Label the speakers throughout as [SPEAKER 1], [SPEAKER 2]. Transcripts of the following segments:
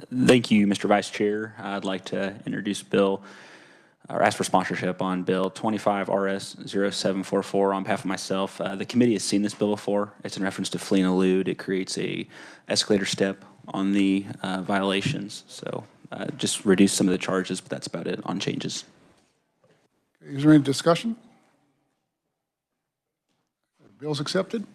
[SPEAKER 1] Thank you, Mr. Vice Chair. I'd like to introduce Bill, or ask for sponsorship on Bill 25 RS 0744 on behalf of myself. The committee has seen this bill before. It's in reference to flee and elude. It creates a escalator step on the violations. So just reduce some of the charges, but that's about it on changes.
[SPEAKER 2] Is there any discussion? Bill's accepted.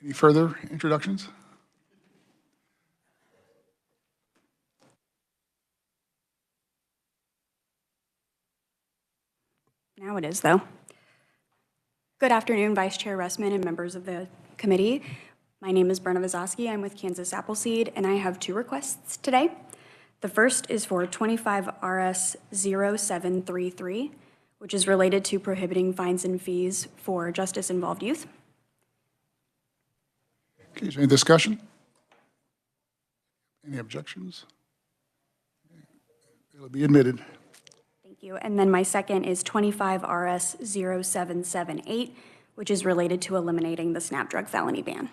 [SPEAKER 2] Any further introductions?
[SPEAKER 3] Now it is, though. Good afternoon, Vice Chair Ressman and members of the committee. My name is Brenna Vazosky. I'm with Kansas Appleseed, and I have two requests today. The first is for 25 RS 0733, which is related to prohibiting fines and fees for justice-involved youth.
[SPEAKER 2] Okay, is there any discussion? Any objections? It'll be admitted.
[SPEAKER 3] Thank you. And then my second is 25 RS 0778, which is related to eliminating the SNAP drug felony ban.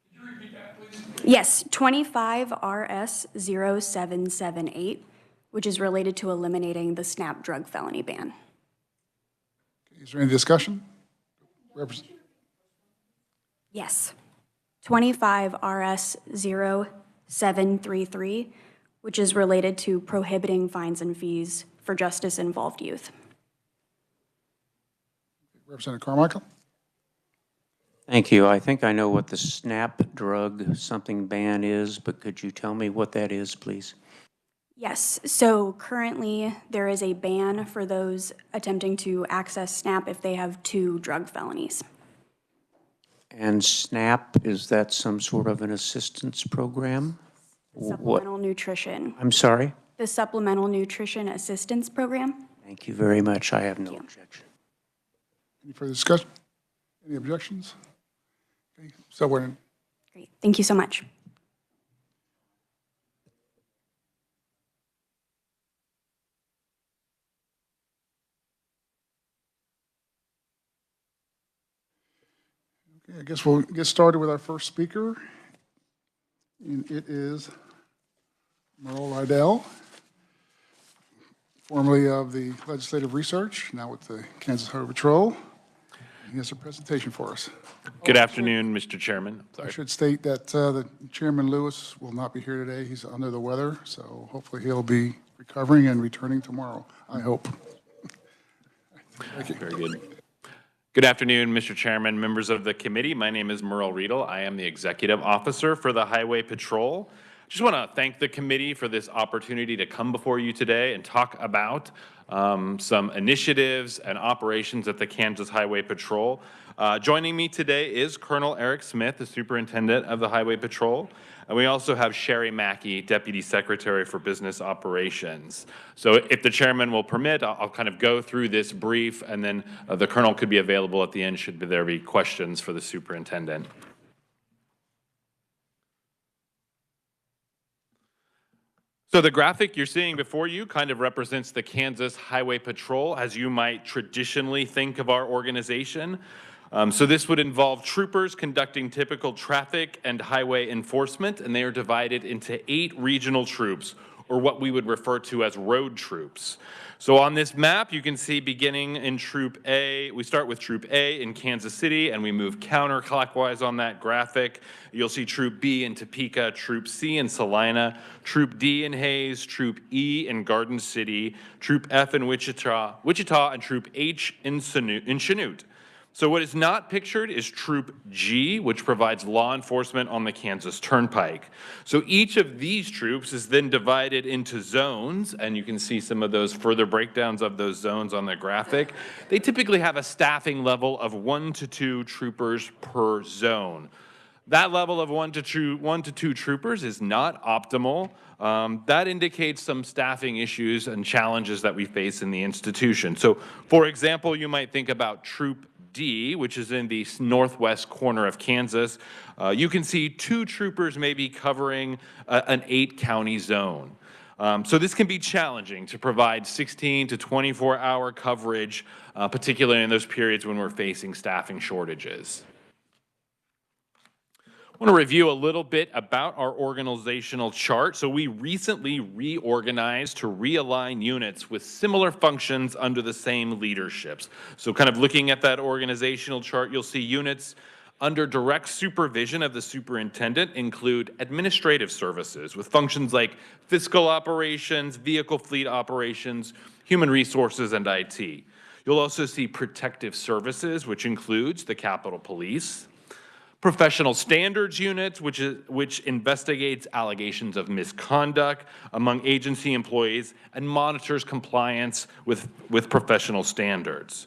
[SPEAKER 4] Could you repeat that, please?
[SPEAKER 3] Yes, 25 RS 0778, which is related to eliminating the SNAP drug felony ban.
[SPEAKER 2] Okay, is there any discussion?
[SPEAKER 3] Yes. 25 RS 0733, which is related to prohibiting fines and fees for justice-involved youth.
[SPEAKER 2] Representative Carmichael.
[SPEAKER 5] Thank you. I think I know what the SNAP drug something ban is, but could you tell me what that is, please?
[SPEAKER 3] Yes, so currently there is a ban for those attempting to access SNAP if they have 2 drug felonies.
[SPEAKER 5] And SNAP, is that some sort of an assistance program?
[SPEAKER 3] Supplemental nutrition.
[SPEAKER 5] I'm sorry?
[SPEAKER 3] The Supplemental Nutrition Assistance Program.
[SPEAKER 5] Thank you very much. I have no objection.
[SPEAKER 2] Any further discussion? Any objections? Okay, so we're in.
[SPEAKER 3] Great, thank you so much.
[SPEAKER 2] Okay, I guess we'll get started with our first speaker. And it is Merle Rydell, formerly of the Legislative Research, now with the Kansas Highway Patrol. He has a presentation for us.
[SPEAKER 4] Good afternoon, Mr. Chairman.
[SPEAKER 2] I should state that the Chairman Lewis will not be here today. He's under the weather, so hopefully he'll be recovering and returning tomorrow, I hope. Thank you.
[SPEAKER 4] Very good. Good afternoon, Mr. Chairman, members of the committee. My name is Merle Riedel. I am the Executive Officer for the Highway Patrol. Just want to thank the committee for this opportunity to come before you today and talk about some initiatives and operations at the Kansas Highway Patrol. Joining me today is Colonel Eric Smith, the Superintendent of the Highway Patrol. And we also have Sherry Mackey, Deputy Secretary for Business Operations. So if the chairman will permit, I'll kind of go through this brief, and then the colonel could be available at the end should there be questions for the superintendent. So the graphic you're seeing before you kind of represents the Kansas Highway Patrol as you might traditionally think of our organization. So this would involve troopers conducting typical traffic and highway enforcement, and they are divided into 8 regional troops, or what we would refer to as road troops. So on this map, you can see beginning in Troop A, we start with Troop A in Kansas City, and we move counterclockwise on that graphic. You'll see Troop B in Topeka, Troop C in Salina, Troop D in Hayes, Troop E in Garden City, Troop F in Wichita, and Troop H in Chanute. So what is not pictured is Troop G, which provides law enforcement on the Kansas Turnpike. So each of these troops is then divided into zones, and you can see some of those further breakdowns of those zones on the graphic. They typically have a staffing level of 1 to 2 troopers per zone. That level of 1 to 2 troopers is not optimal. That indicates some staffing issues and challenges that we face in the institution. So, for example, you might think about Troop D, which is in the northwest corner of Kansas. You can see 2 troopers maybe covering an 8-county zone. So this can be challenging to provide 16 to 24-hour coverage, particularly in those periods when we're facing staffing shortages. I want to review a little bit about our organizational chart. So we recently reorganized to realign units with similar functions under the same leaderships. So kind of looking at that organizational chart, you'll see units under direct supervision of the superintendent include administrative services with functions like fiscal operations, vehicle fleet operations, human resources, and IT. You'll also see protective services, which includes the Capitol Police, professional standards unit, which investigates allegations of misconduct among agency employees and monitors compliance with professional standards.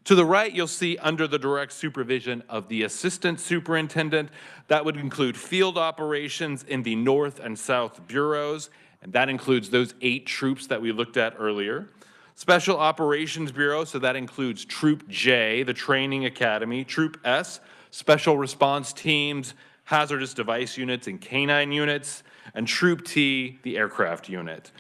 [SPEAKER 4] To the right, you'll see under the direct supervision of the assistant superintendent, that would include field operations in the North and South bureaus, and that includes those 8 troops that we looked at earlier. Special Operations Bureau, so that includes Troop J, the Training Academy, Troop S, Special Response Teams, Hazardous Device Units, and Canine Units, and Troop T, the Aircraft Unit.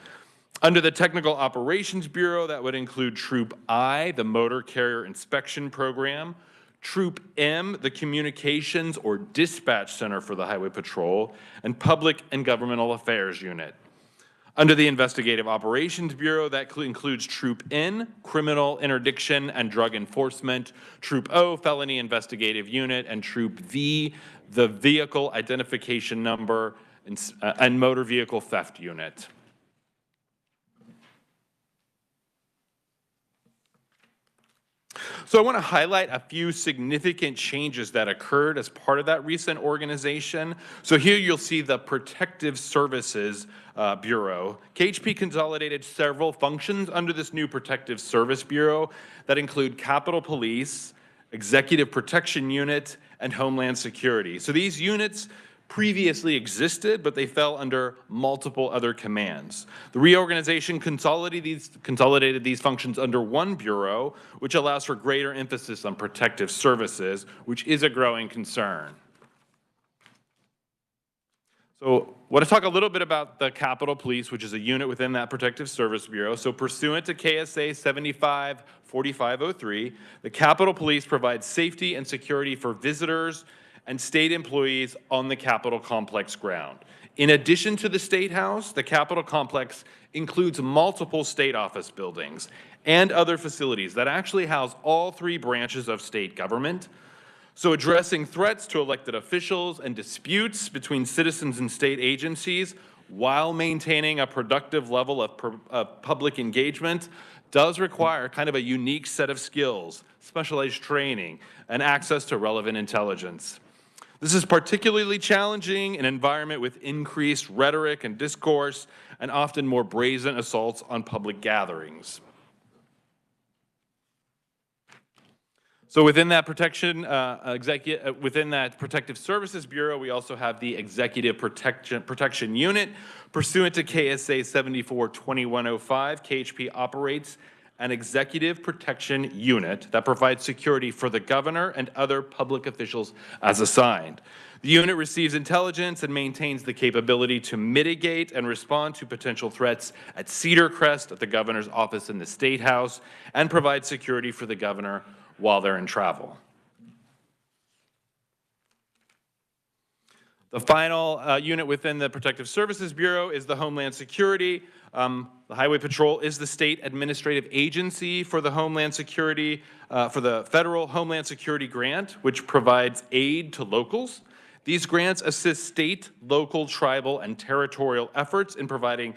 [SPEAKER 4] Under the Technical Operations Bureau, that would include Troop I, the Motor Carrier Inspection Program, Troop M, the Communications or Dispatch Center for the Highway Patrol, and Public and Governmental Affairs Unit. Under the Investigative Operations Bureau, that includes Troop N, Criminal Interdiction and Drug Enforcement, Troop O, Felony Investigative Unit, and Troop V, the Vehicle Identification Number and Motor Vehicle Theft Unit. So I want to highlight a few significant changes that occurred as part of that recent organization. So here you'll see the Protective Services Bureau. KHP consolidated several functions under this new Protective Service Bureau that include Capitol Police, Executive Protection Unit, and Homeland Security. So these units previously existed, but they fell under multiple other commands. The reorganization consolidated these functions under one bureau, which allows for greater emphasis on protective services, which is a growing concern. So I want to talk a little bit about the Capitol Police, which is a unit within that Protective Service Bureau. So pursuant to KSA 75-4503, the Capitol Police provides safety and security for visitors and state employees on the Capitol Complex ground. In addition to the State House, the Capitol Complex includes multiple state office buildings and other facilities that actually house all 3 branches of state government. So addressing threats to elected officials and disputes between citizens and state agencies while maintaining a productive level of public engagement does require kind of a unique set of skills, specialized training, and access to relevant intelligence. This is particularly challenging in an environment with increased rhetoric and discourse and often more brazen assaults on public gatherings. So within that Protective Services Bureau, we also have the Executive Protection Unit. Pursuant to KSA 74-2105, KHP operates an Executive Protection Unit that provides security for the governor and other public officials as assigned. The unit receives intelligence and maintains the capability to mitigate and respond to potential threats at Cedar Crest, at the governor's office in the State House, and provide security for the governor while they're in travel. The final unit within the Protective Services Bureau is the Homeland Security. The Highway Patrol is the state administrative agency for the Homeland Security, for the federal Homeland Security grant, which provides aid to locals. These grants assist state, local, tribal, and territorial efforts in preventing,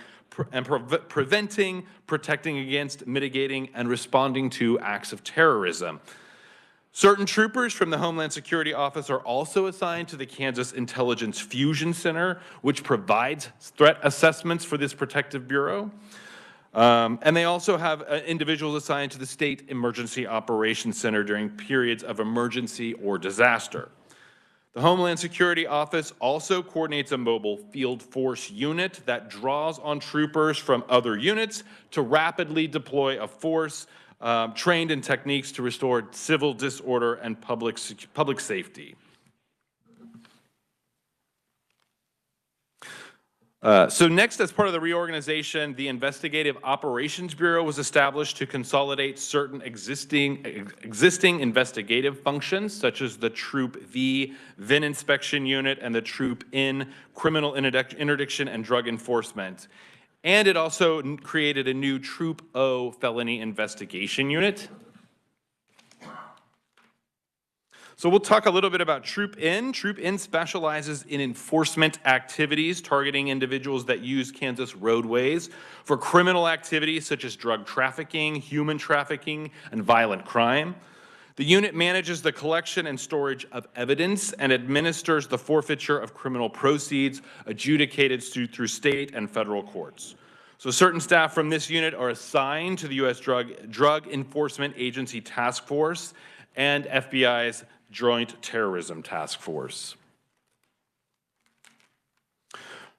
[SPEAKER 4] protecting against, mitigating, and responding to acts of terrorism. Certain troopers from the Homeland Security Office are also assigned to the Kansas Intelligence Fusion Center, which provides threat assessments for this protective bureau. And they also have individuals assigned to the State Emergency Operations Center during periods of emergency or disaster. The Homeland Security Office also coordinates a mobile field force unit that draws on troopers from other units to rapidly deploy a force trained in techniques to restore civil disorder and public safety. So next, as part of the reorganization, the Investigative Operations Bureau was established to consolidate certain existing investigative functions, such as the Troop V VIN Inspection Unit and the Troop N Criminal Interdiction and Drug Enforcement. And it also created a new Troop O Felony Investigation Unit. So we'll talk a little bit about Troop N. Troop N specializes in enforcement activities targeting individuals that use Kansas roadways for criminal activities such as drug trafficking, human trafficking, and violent crime. The unit manages the collection and storage of evidence and administers the forfeiture of criminal proceeds adjudicated through state and federal courts. So certain staff from this unit are assigned to the U.S. Drug Enforcement Agency Task Force and FBI's Joint Terrorism Task Force.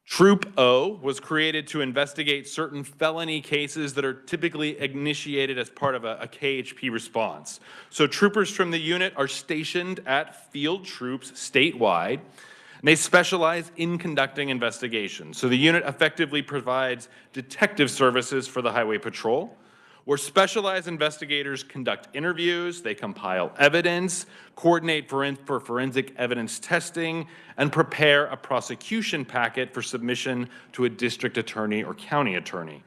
[SPEAKER 4] Troop O was created to investigate certain felony cases that are typically initiated as part of a KHP response. So troopers from the unit are stationed at field troops statewide, and they specialize in conducting investigations. So the unit effectively provides detective services for the Highway Patrol, where specialized investigators conduct interviews, they compile evidence, coordinate for forensic evidence testing, and prepare a prosecution packet for submission to a district attorney or county attorney.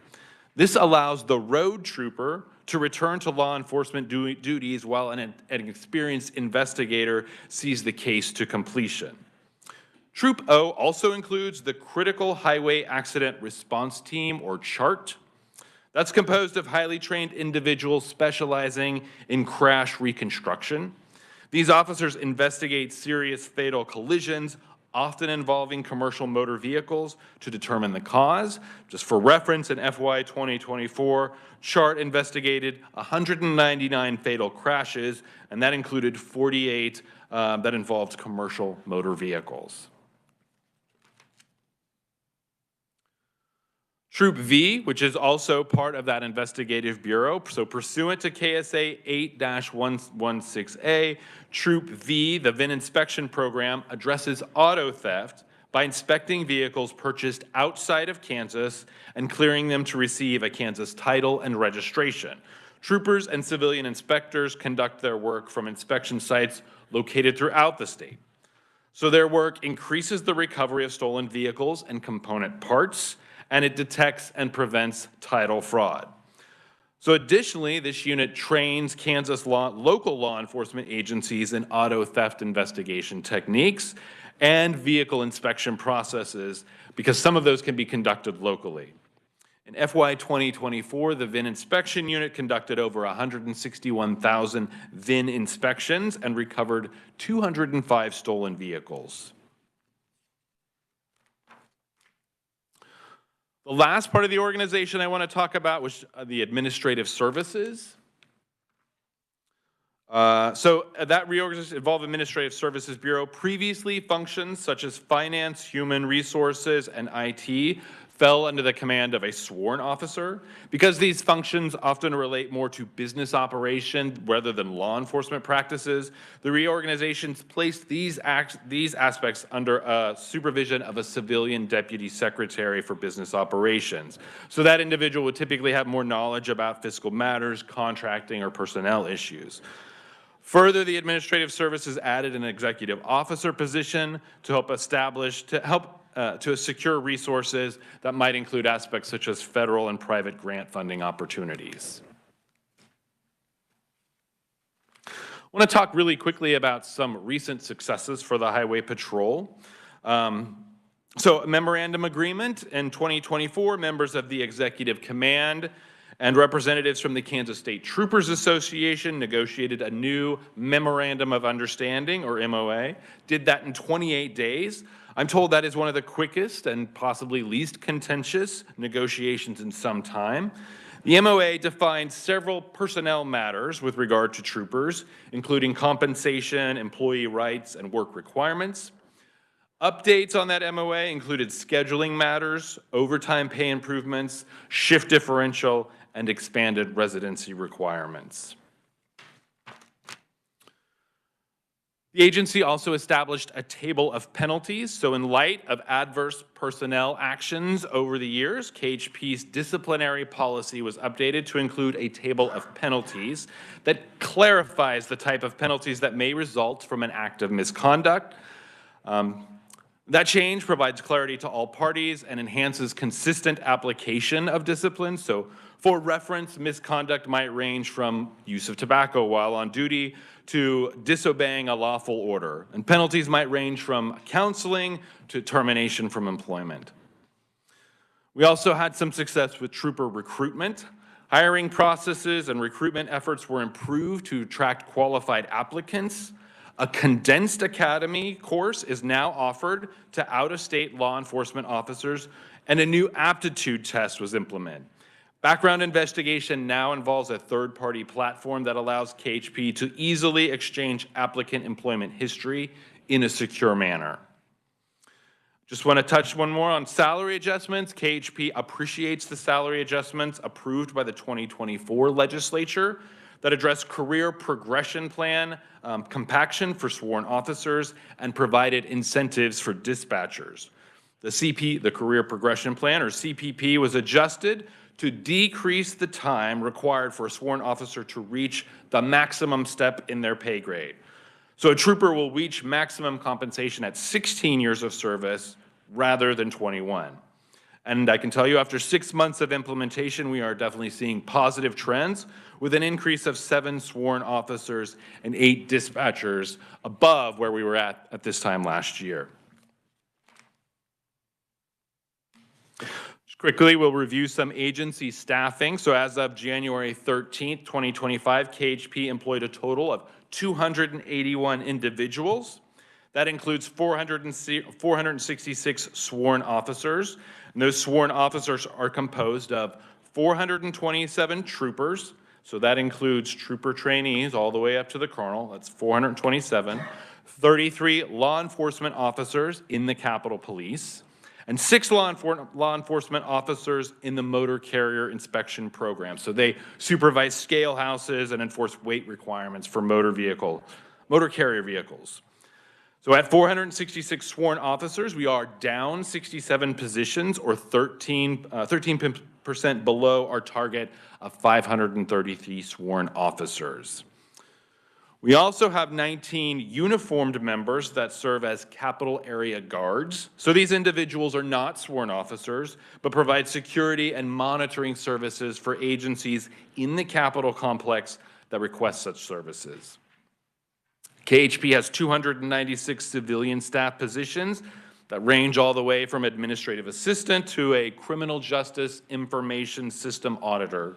[SPEAKER 4] This allows the road trooper to return to law enforcement duties while an experienced investigator sees the case to completion. Troop O also includes the Critical Highway Accident Response Team, or CHART. That's composed of highly trained individuals specializing in crash reconstruction. These officers investigate serious fatal collisions, often involving commercial motor vehicles, to determine the cause. Just for reference, in FY 2024, CHART investigated 199 fatal crashes, and that included 48 that involved commercial motor vehicles. Troop V, which is also part of that investigative bureau, so pursuant to KSA 8-116A, Troop V, the VIN inspection program, addresses auto theft by inspecting vehicles purchased outside of Kansas and clearing them to receive a Kansas title and registration. Troopers and civilian inspectors conduct their work from inspection sites located throughout the state. So their work increases the recovery of stolen vehicles and component parts, and it detects and prevents title fraud. So additionally, this unit trains Kansas local law enforcement agencies in auto theft investigation techniques and vehicle inspection processes, because some of those can be conducted locally. In FY 2024, the VIN inspection unit conducted over 161,000 VIN inspections and recovered 205 stolen vehicles. The last part of the organization I want to talk about was the administrative services. So that reorganization involved Administrative Services Bureau. Previously, functions such as finance, human resources, and IT fell under the command of a sworn officer. Because these functions often relate more to business operation rather than law enforcement practices, the reorganizations placed these aspects under supervision of a civilian deputy secretary for business operations. So that individual would typically have more knowledge about fiscal matters, contracting, or personnel issues. Further, the Administrative Services added an executive officer position to help to secure resources that might include aspects such as federal and private grant funding opportunities. I want to talk really quickly about some recent successes for the Highway Patrol. So a memorandum agreement in 2024, members of the Executive Command and representatives from the Kansas State Troopers Association negotiated a new Memorandum of Understanding, or MOA, did that in 28 days. I'm told that is one of the quickest and possibly least contentious negotiations in some time. The MOA defines several personnel matters with regard to troopers, including compensation, employee rights, and work requirements. Updates on that MOA included scheduling matters, overtime pay improvements, shift differential, and expanded residency requirements. The agency also established a table of penalties. So in light of adverse personnel actions over the years, KHP's disciplinary policy was updated to include a table of penalties that clarifies the type of penalties that may result from an act of misconduct. That change provides clarity to all parties and enhances consistent application of discipline. So for reference, misconduct might range from use of tobacco while on duty to disobeying a lawful order. And penalties might range from counseling to termination from employment. We also had some success with trooper recruitment. Hiring processes and recruitment efforts were improved to attract qualified applicants. A condensed academy course is now offered to out-of-state law enforcement officers, and a new aptitude test was implemented. Background investigation now involves a third-party platform that allows KHP to easily exchange applicant employment history in a secure manner. Just want to touch one more on salary adjustments. KHP appreciates the salary adjustments approved by the 2024 legislature that address career progression plan compaction for sworn officers and provided incentives for dispatchers. The Career Progression Plan, or CPP, was adjusted to decrease the time required for a sworn officer to reach the maximum step in their pay grade. So a trooper will reach maximum compensation at 16 years of service rather than 21. And I can tell you, after 6 months of implementation, we are definitely seeing positive trends with an increase of 7 sworn officers and 8 dispatchers above where we were at this time last year. Just quickly, we'll review some agency staffing. So as of January 13th, 2025, KHP employed a total of 281 individuals. That includes 466 sworn officers. And those sworn officers are composed of 427 troopers. So that includes trooper trainees all the way up to the colonel. That's 427. 33 law enforcement officers in the Capitol Police, and 6 law enforcement officers in the motor carrier inspection program. So they supervise scale houses and enforce weight requirements for motor carrier vehicles. So at 466 sworn officers, we are down 67 positions, or 13% below our target of 533 sworn officers. We also have 19 uniformed members that serve as Capitol Area Guards. So these individuals are not sworn officers, but provide security and monitoring services for agencies in the Capitol complex that request such services. KHP has 296 civilian staff positions that range all the way from administrative assistant to a criminal justice information system auditor.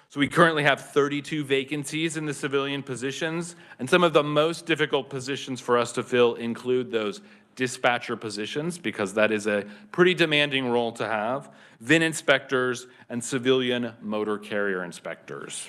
[SPEAKER 4] So we currently have 32 vacancies in the civilian positions, and some of the most difficult positions for us to fill include those dispatcher positions, because that is a pretty demanding role to have, VIN inspectors, and civilian motor carrier inspectors.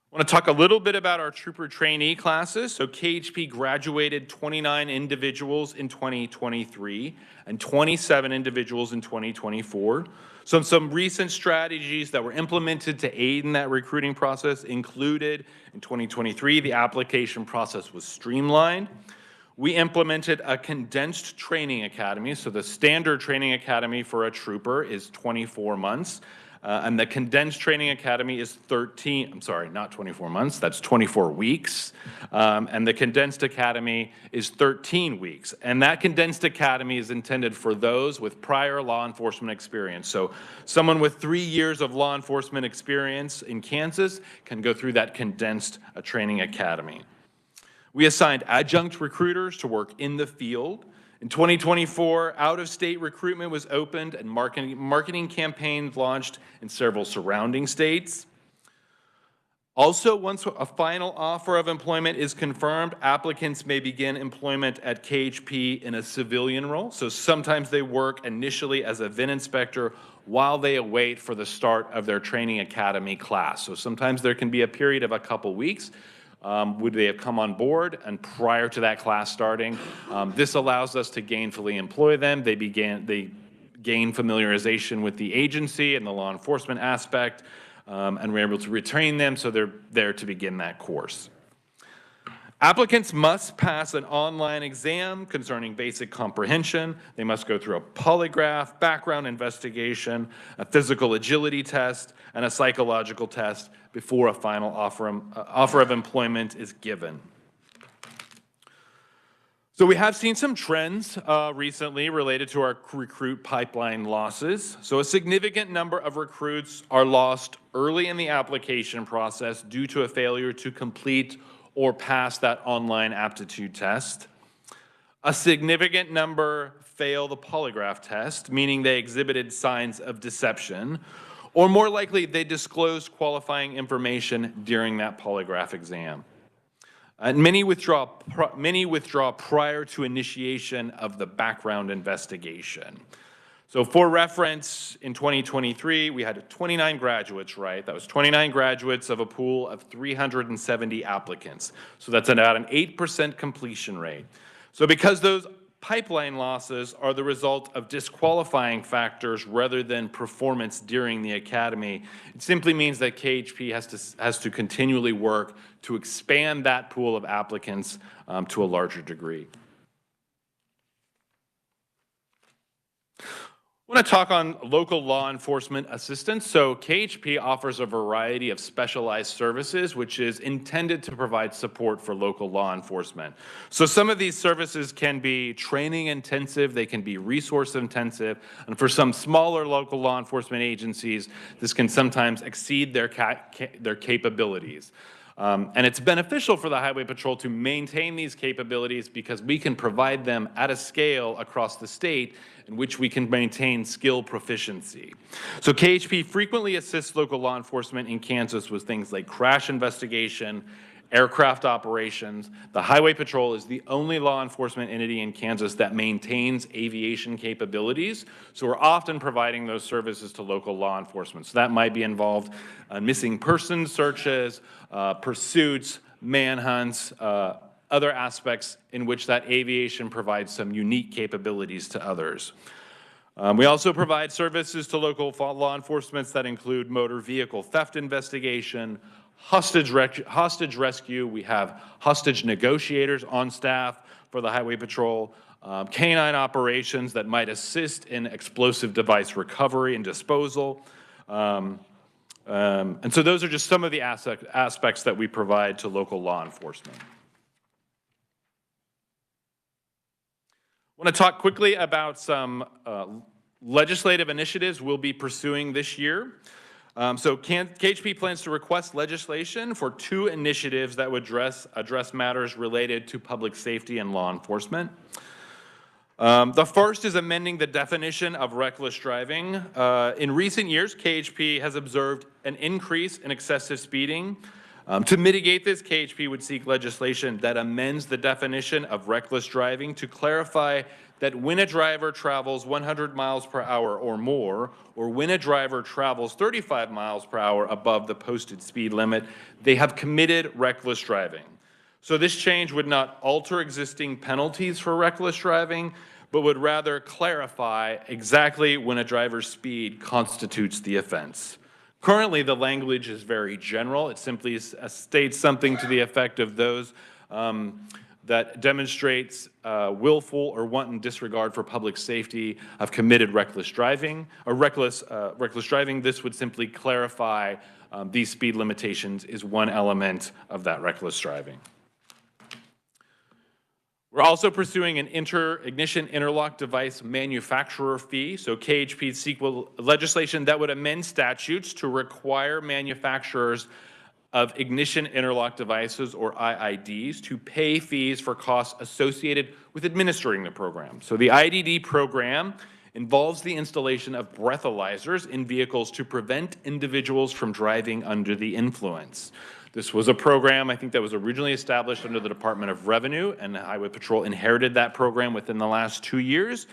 [SPEAKER 4] I want to talk a little bit about our trooper trainee classes. So KHP graduated 29 individuals in 2023 and 27 individuals in 2024. So some recent strategies that were implemented to aid in that recruiting process included, in 2023, the application process was streamlined. We implemented a condensed training academy. So the standard training academy for a trooper is 24 months. And the condensed training academy is 24 months, that's 24 weeks. And the condensed academy is 13 weeks. And that condensed academy is intended for those with prior law enforcement experience. So someone with 3 years of law enforcement experience in Kansas can go through that condensed training academy. We assigned adjunct recruiters to work in the field. In 2024, out-of-state recruitment was opened and marketing campaigns launched in several surrounding states. Also, once a final offer of employment is confirmed, applicants may begin employment at KHP in a civilian role. So sometimes they work initially as a VIN inspector while they await for the start of their training academy class. So sometimes there can be a period of a couple weeks. Would they have come on board, and prior to that class starting, this allows us to gainfully employ them. They gain familiarization with the agency and the law enforcement aspect, and we're able to retain them so they're there to begin that course. Applicants must pass an online exam concerning basic comprehension. They must go through a polygraph, background investigation, a physical agility test, and a psychological test before a final offer of employment is given. So we have seen some trends recently related to our recruit pipeline losses. So a significant number of recruits are lost early in the application process due to a failure to complete or pass that online aptitude test. A significant number fail the polygraph test, meaning they exhibited signs of deception, or more likely, they disclosed qualifying information during that polygraph exam. And many withdraw prior to initiation of the background investigation. So for reference, in 2023, we had 29 graduates, right? That was 29 graduates of a pool of 370 applicants. So that's about an 8% completion rate. So because those pipeline losses are the result of disqualifying factors rather than performance during the academy, it simply means that KHP has to continually work to expand that pool of applicants to a larger degree. I want to talk on local law enforcement assistance. So KHP offers a variety of specialized services, which is intended to provide support for local law enforcement. So some of these services can be training intensive, they can be resource intensive, and for some smaller local law enforcement agencies, this can sometimes exceed their capabilities. And it's beneficial for the Highway Patrol to maintain these capabilities because we can provide them at a scale across the state in which we can maintain skill proficiency. So KHP frequently assists local law enforcement in Kansas with things like crash investigation, aircraft operations. The Highway Patrol is the only law enforcement entity in Kansas that maintains aviation capabilities. So we're often providing those services to local law enforcement. So that might be involved in missing persons searches, pursuits, manhunts, other aspects in which that aviation provides some unique capabilities to others. We also provide services to local law enforcement that include motor vehicle theft investigation, hostage rescue. We have hostage negotiators on staff for the Highway Patrol, canine operations that might assist in explosive device recovery and disposal. And so those are just some of the aspects that we provide to local law enforcement. I want to talk quickly about some legislative initiatives we'll be pursuing this year. So KHP plans to request legislation for 2 initiatives that would address matters related to public safety and law enforcement. The first is amending the definition of reckless driving. In recent years, KHP has observed an increase in excessive speeding. To mitigate this, KHP would seek legislation that amends the definition of reckless driving to clarify that when a driver travels 100 miles per hour or more, or when a driver travels 35 miles per hour above the posted speed limit, they have committed reckless driving. So this change would not alter existing penalties for reckless driving, but would rather clarify exactly when a driver's speed constitutes the offense. Currently, the language is very general. It simply states something to the effect of those that demonstrates willful or wanton disregard for public safety have committed reckless driving. Reckless driving, this would simply clarify these speed limitations is one element of that reckless driving. We're also pursuing an ignition interlock device manufacturer fee. So KHP seek legislation that would amend statutes to require manufacturers of ignition interlock devices, or IIDs, to pay fees for costs associated with administering the program. So the IDD program involves the installation of breathalyzers in vehicles to prevent individuals from driving under the influence. This was a program, I think, that was originally established under the Department of Revenue, and the Highway Patrol inherited that program within the last 2 years.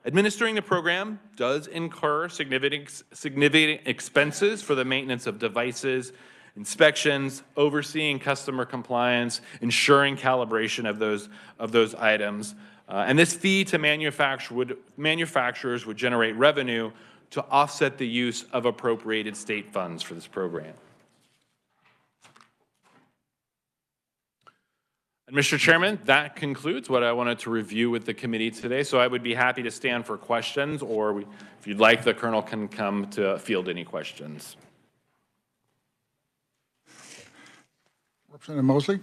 [SPEAKER 4] Administering the program does incur significant expenses for the maintenance of devices, inspections, overseeing customer compliance, ensuring calibration of those items. And this fee to manufacturers would generate revenue to offset the use of appropriated state funds for this program. And Mr. Chairman, that concludes what I wanted to review with the committee today. So I would be happy to stand for questions, or if you'd like, the Colonel can come to field any questions.
[SPEAKER 2] Representative Mosley?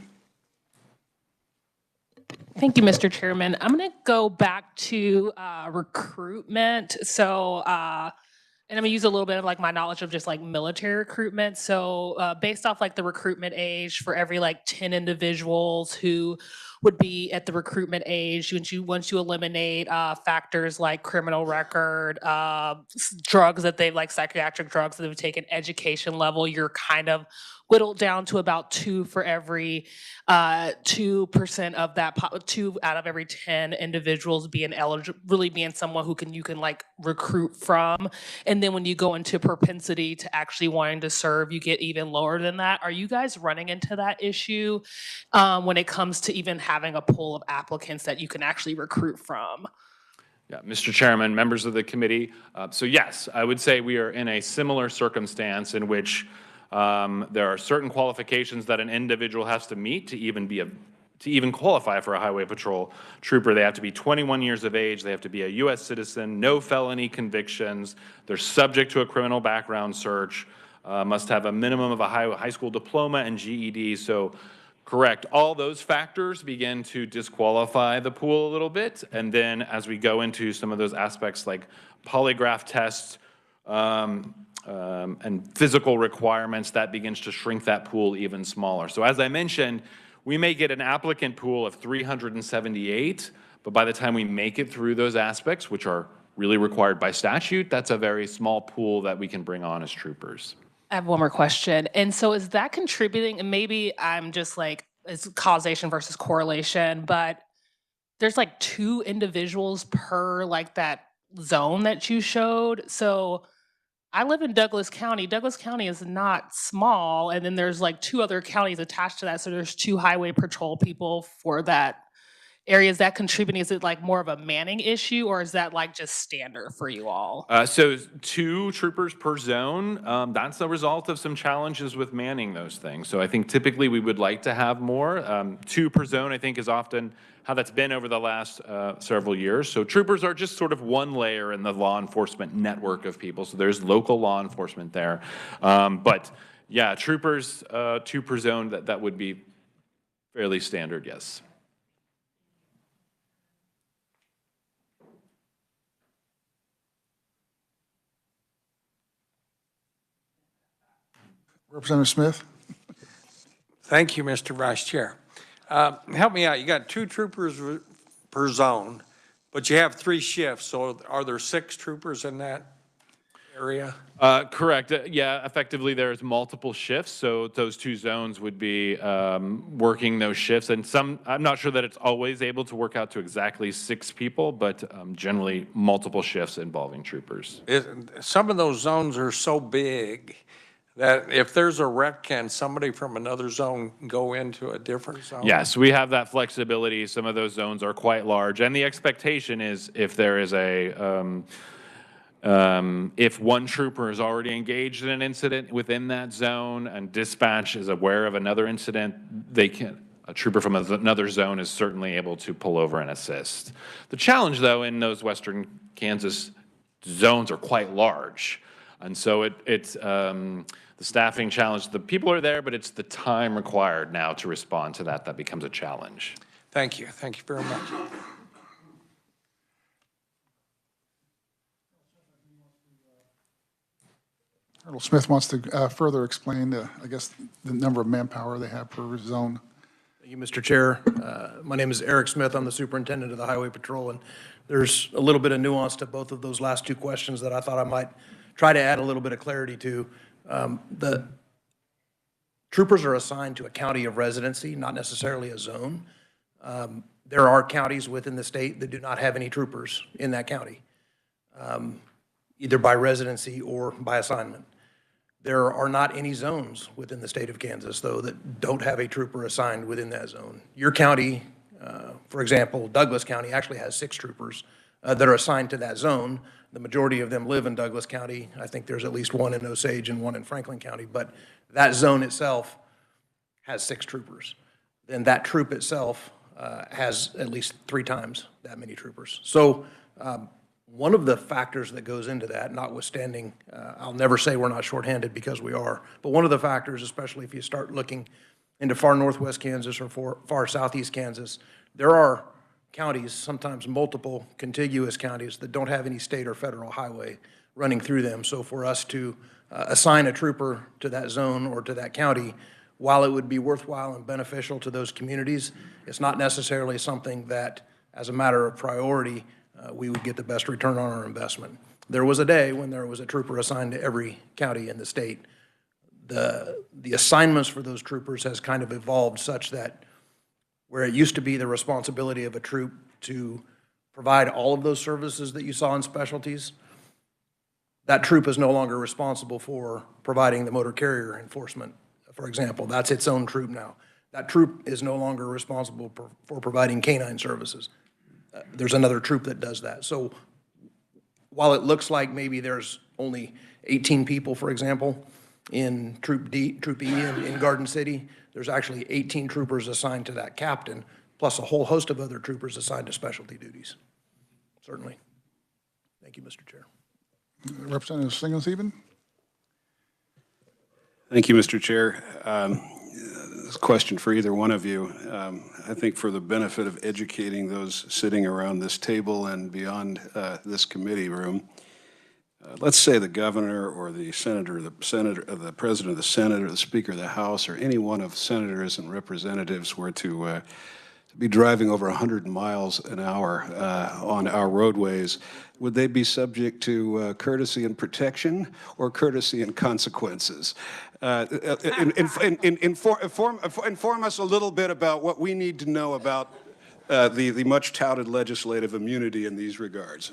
[SPEAKER 6] Thank you, Mr. Chairman. I'm going to go back to recruitment. So, and I'm going to use a little bit of like my knowledge of just like military recruitment. So based off like the recruitment age, for every like 10 individuals who would be at the recruitment age, once you eliminate factors like criminal record, drugs that they've like psychiatric drugs that they've taken, education level, you're kind of whittled down to about 2 for every 2% of that, 2 out of every 10 individuals being eligible, really being someone who you can like recruit from. And then when you go into propensity to actually wanting to serve, you get even lower than that. Are you guys running into that issue when it comes to even having a pool of applicants that you can actually recruit from?
[SPEAKER 4] Yeah, Mr. Chairman, members of the committee. So yes, I would say we are in a similar circumstance in which there are certain qualifications that an individual has to meet to even qualify for a highway patrol trooper. They have to be 21 years of age. They have to be a U.S. citizen, no felony convictions. They're subject to a criminal background search, must have a minimum of a high school diploma and GED. So correct, all those factors begin to disqualify the pool a little bit. And then as we go into some of those aspects like polygraph tests, and physical requirements, that begins to shrink that pool even smaller. So as I mentioned, we may get an applicant pool of 378, but by the time we make it through those aspects, which are really required by statute, that's a very small pool that we can bring on as troopers.
[SPEAKER 6] I have one more question. And so is that contributing, and maybe I'm just like, it's causation versus correlation, but there's like 2 individuals per like that zone that you showed. So I live in Douglas County. Douglas County is not small, and then there's like 2 other counties attached to that. So there's 2 highway patrol people for that area. Is that contributing? Is it like more of a manning issue, or is that like just standard for you all?
[SPEAKER 4] So 2 troopers per zone, that's the result of some challenges with manning those things. So I think typically we would like to have more. 2 per zone, I think, is often how that's been over the last several years. So troopers are just sort of one layer in the law enforcement network of people. So there's local law enforcement there. But yeah, troopers, 2 per zone, that would be fairly standard, yes.
[SPEAKER 2] Representative Smith?
[SPEAKER 7] Thank you, Mr. Vice Chair. Help me out. You got 2 troopers per zone, but you have 3 shifts. So are there 6 troopers in that area?
[SPEAKER 4] Correct. Yeah, effectively there's multiple shifts. So those 2 zones would be working those shifts. And I'm not sure that it's always able to work out to exactly 6 people, but generally multiple shifts involving troopers.
[SPEAKER 7] Some of those zones are so big that if there's a wreck, can somebody from another zone go into a different zone?
[SPEAKER 4] Yes, we have that flexibility. Some of those zones are quite large. And the expectation is if there is if one trooper is already engaged in an incident within that zone and dispatch is aware of another incident, a trooper from another zone is certainly able to pull over and assist. The challenge, though, in those western Kansas zones are quite large. And so it's the staffing challenge. The people are there, but it's the time required now to respond to that becomes a challenge.
[SPEAKER 7] Thank you. Thank you very much.
[SPEAKER 2] Colonel Smith wants to further explain, I guess, the number of manpower they have per zone.
[SPEAKER 8] Thank you, Mr. Chair. My name is Eric Smith. I'm the superintendent of the Highway Patrol, and there's a little bit of nuance to both of those last 2 questions that I thought I might try to add a little bit of clarity to. The troopers are assigned to a county of residency, not necessarily a zone. There are counties within the state that do not have any troopers in that county, either by residency or by assignment. There are not any zones within the state of Kansas, though, that don't have a trooper assigned within that zone. Your county, for example, Douglas County, actually has 6 troopers that are assigned to that zone. The majority of them live in Douglas County. I think there's at least one in Osage and one in Franklin County, but that zone itself has 6 troopers. Then that troop itself has at least 3 times that many troopers. So one of the factors that goes into that, notwithstanding, I'll never say we're not shorthanded because we are, but one of the factors, especially if you start looking into far northwest Kansas or far southeast Kansas, there are counties, sometimes multiple contiguous counties, that don't have any state or federal highway running through them. So for us to assign a trooper to that zone or to that county, while it would be worthwhile and beneficial to those communities, it's not necessarily something that, as a matter of priority, we would get the best return on our investment. There was a day when there was a trooper assigned to every county in the state. The assignments for those troopers has kind of evolved such that where it used to be the responsibility of a troop to provide all of those services that you saw in specialties, that troop is no longer responsible for providing the motor carrier enforcement, for example. That's its own troop now. That troop is no longer responsible for providing canine services. There's another troop that does that. So while it looks like maybe there's only 18 people, for example, in Troop E in Garden City, there's actually 18 troopers assigned to that captain, plus a whole host of other troopers assigned to specialty duties. Certainly. Thank you, Mr. Chair.
[SPEAKER 2] Representative Singlesieben?
[SPEAKER 9] Thank you, Mr. Chair. This is a question for either one of you. I think for the benefit of educating those sitting around this table and beyond this committee room, let's say the governor or the senator, the president of the Senate or the Speaker of the House or any one of the senators and representatives were to be driving over 100 miles an hour on our roadways. Would they be subject to courtesy and protection or courtesy and consequences? Inform us a little bit about what we need to know about the much touted legislative immunity in these regards.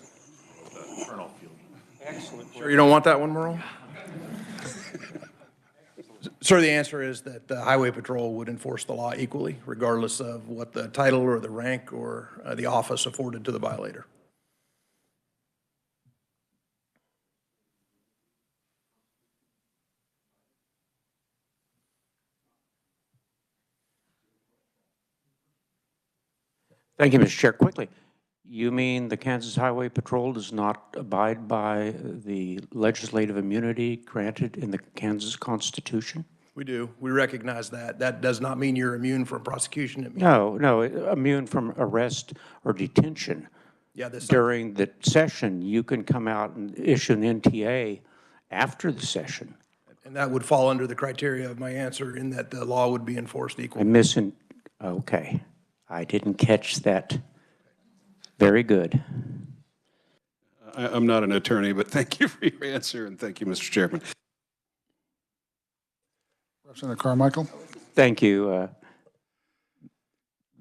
[SPEAKER 8] Excellent. Sure you don't want that one, Merle? Sir, the answer is that the Highway Patrol would enforce the law equally, regardless of what the title or the rank or the office afforded to the violator.
[SPEAKER 5] Thank you, Mr. Chair. Quickly, you mean the Kansas Highway Patrol does not abide by the legislative immunity granted in the Kansas Constitution?
[SPEAKER 8] We do. We recognize that. That does not mean you're immune from prosecution.
[SPEAKER 5] No, immune from arrest or detention.
[SPEAKER 8] Yeah,
[SPEAKER 5] during the session, you can come out and issue an NTA after the session.
[SPEAKER 8] And that would fall under the criteria of my answer in that the law would be enforced equally.
[SPEAKER 5] Okay. I didn't catch that. Very good.
[SPEAKER 9] I'm not an attorney, but thank you for your answer, and thank you, Mr. Chairman.
[SPEAKER 2] Representative Carmichael?
[SPEAKER 5] Thank you,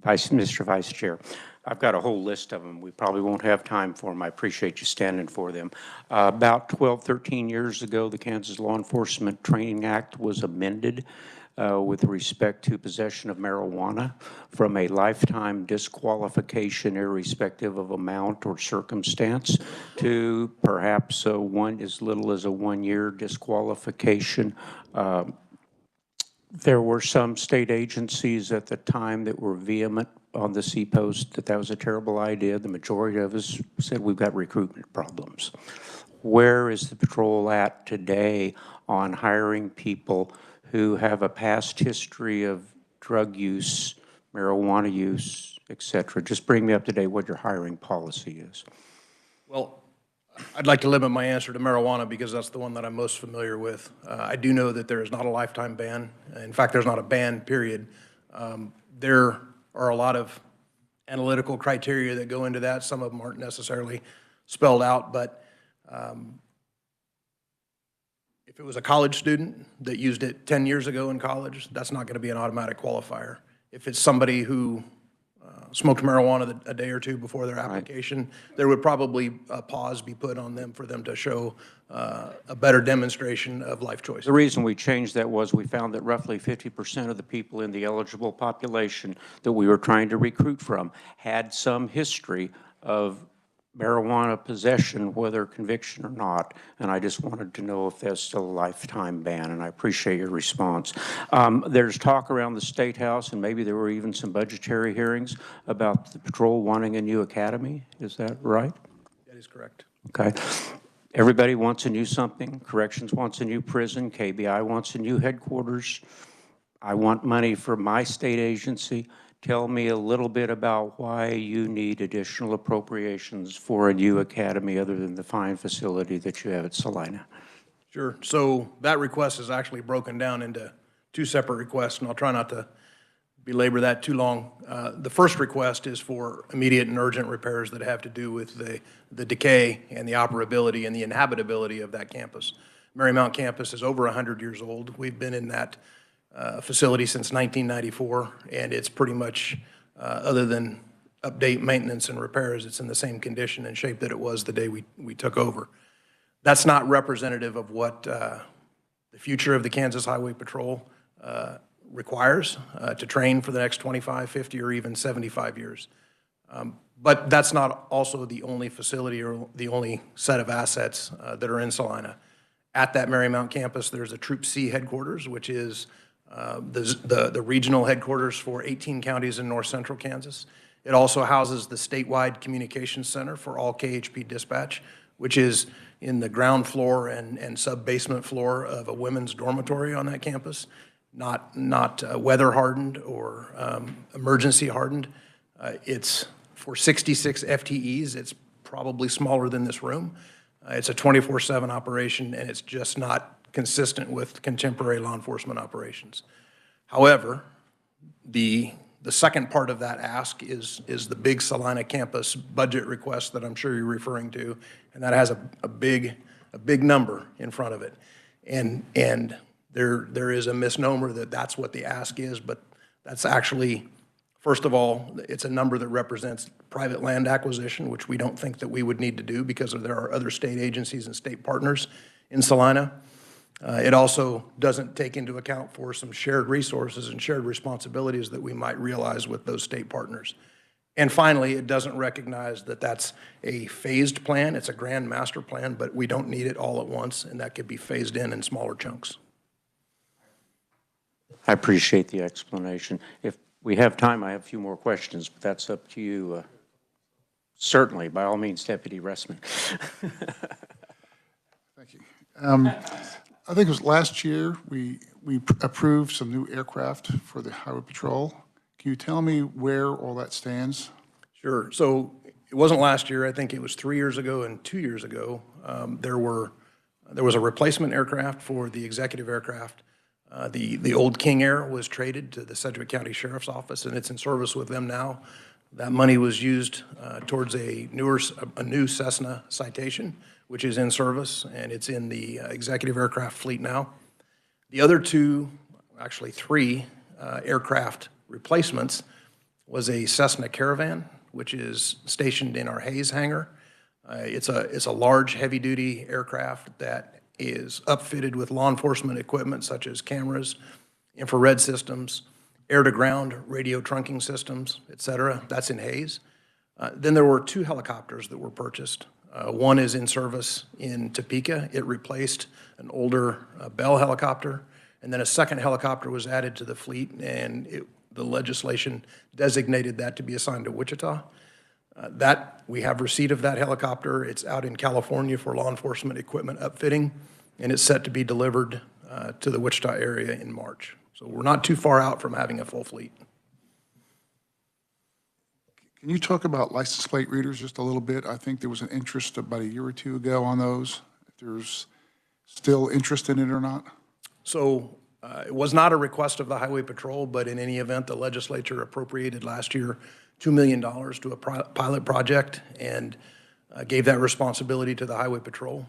[SPEAKER 5] Mr. Vice Chair. I've got a whole list of them. We probably won't have time for them. I appreciate you standing for them. About 12, 13 years ago, the Kansas Law Enforcement Training Act was amended with respect to possession of marijuana from a lifetime disqualification irrespective of amount or circumstance to perhaps as little as a 1-year disqualification. There were some state agencies at the time that were vehement on the C-Post that was a terrible idea. The majority of us said we've got recruitment problems. Where is the patrol at today on hiring people who have a past history of drug use, marijuana use, et cetera? Just bring me up to date what your hiring policy is.
[SPEAKER 8] Well, I'd like to limit my answer to marijuana because that's the one that I'm most familiar with. I do know that there is not a lifetime ban. In fact, there's not a ban, period. There are a lot of analytical criteria that go into that. Some of them aren't necessarily spelled out, but if it was a college student that used it 10 years ago in college, that's not going to be an automatic qualifier. If it's somebody who smoked marijuana a day or two before their application, there would probably a pause be put on them for them to show a better demonstration of life choice.
[SPEAKER 5] The reason we changed that was we found that roughly 50% of the people in the eligible population that we were trying to recruit from had some history of marijuana possession, whether conviction or not, and I just wanted to know if that's still a lifetime ban, and I appreciate your response. There's talk around the State House, and maybe there were even some budgetary hearings about the patrol wanting a new academy. Is that right?
[SPEAKER 8] That is correct.
[SPEAKER 5] Okay. Everybody wants a new something. Corrections wants a new prison. KBI wants a new headquarters. I want money for my state agency. Tell me a little bit about why you need additional appropriations for a new academy other than the fine facility that you have at Salina.
[SPEAKER 8] Sure. So that request is actually broken down into two separate requests, and I'll try not to belabor that too long. The first request is for immediate and urgent repairs that have to do with the decay and the operability and the inhabitability of that campus. Marymount campus is over 100 years old. We've been in that facility since 1994, and it's pretty much, other than update, maintenance, and repairs, it's in the same condition and shape that it was the day we took over. That's not representative of what the future of the Kansas Highway Patrol requires to train for the next 25, 50, or even 75 years. But that's not also the only facility or the only set of assets that are in Salina. At that Marymount campus, there's a Troop C headquarters, which is the regional headquarters for 18 counties in north central Kansas. It also houses the statewide communications center for all KHP dispatch, which is in the ground floor and sub-basement floor of a women's dormitory on that campus, not weather hardened or emergency hardened. It's for 66 FTEs. It's probably smaller than this room. It's a 24/7 operation, and it's just not consistent with contemporary law enforcement operations. However, the second part of that ask is the big Salina campus budget request that I'm sure you're referring to, and that has a big number in front of it. And there is a misnomer that that's what the ask is, but that's actually, first of all, it's a number that represents private land acquisition, which we don't think that we would need to do because there are other state agencies and state partners in Salina. It also doesn't take into account for some shared resources and shared responsibilities that we might realize with those state partners. And finally, it doesn't recognize that that's a phased plan. It's a grand master plan, but we don't need it all at once, and that could be phased in smaller chunks.
[SPEAKER 5] I appreciate the explanation. If we have time, I have a few more questions, but that's up to you. Certainly, by all means, Deputy Ressman.
[SPEAKER 2] Thank you. I think it was last year we approved some new aircraft for the Highway Patrol. Can you tell me where all that stands?
[SPEAKER 8] Sure. So it wasn't last year. I think it was 3 years ago and 2 years ago. There was a replacement aircraft for the executive aircraft. The old King Air was traded to the Sedgwick County Sheriff's Office, and it's in service with them now. That money was used towards a new Cessna Citation, which is in service, and it's in the executive aircraft fleet now. The other two, actually three, aircraft replacements was a Cessna Caravan, which is stationed in our Hayes hangar. It's a large, heavy-duty aircraft that is upfitted with law enforcement equipment such as cameras, infrared systems, air-to-ground radio trunking systems, et cetera. That's in Hayes. Then there were two helicopters that were purchased. One is in service in Topeka. It replaced an older Bell helicopter. And then a second helicopter was added to the fleet, and the legislation designated that to be assigned to Wichita. We have receipt of that helicopter. It's out in California for law enforcement equipment upfitting, and it's set to be delivered to the Wichita area in March. So we're not too far out from having a full fleet.
[SPEAKER 2] Can you talk about license plate readers just a little bit? I think there was an interest about a year or two ago on those. If there's still interest in it or not?
[SPEAKER 8] So it was not a request of the Highway Patrol, but in any event, the legislature appropriated last year $2 million to a pilot project and gave that responsibility to the Highway Patrol.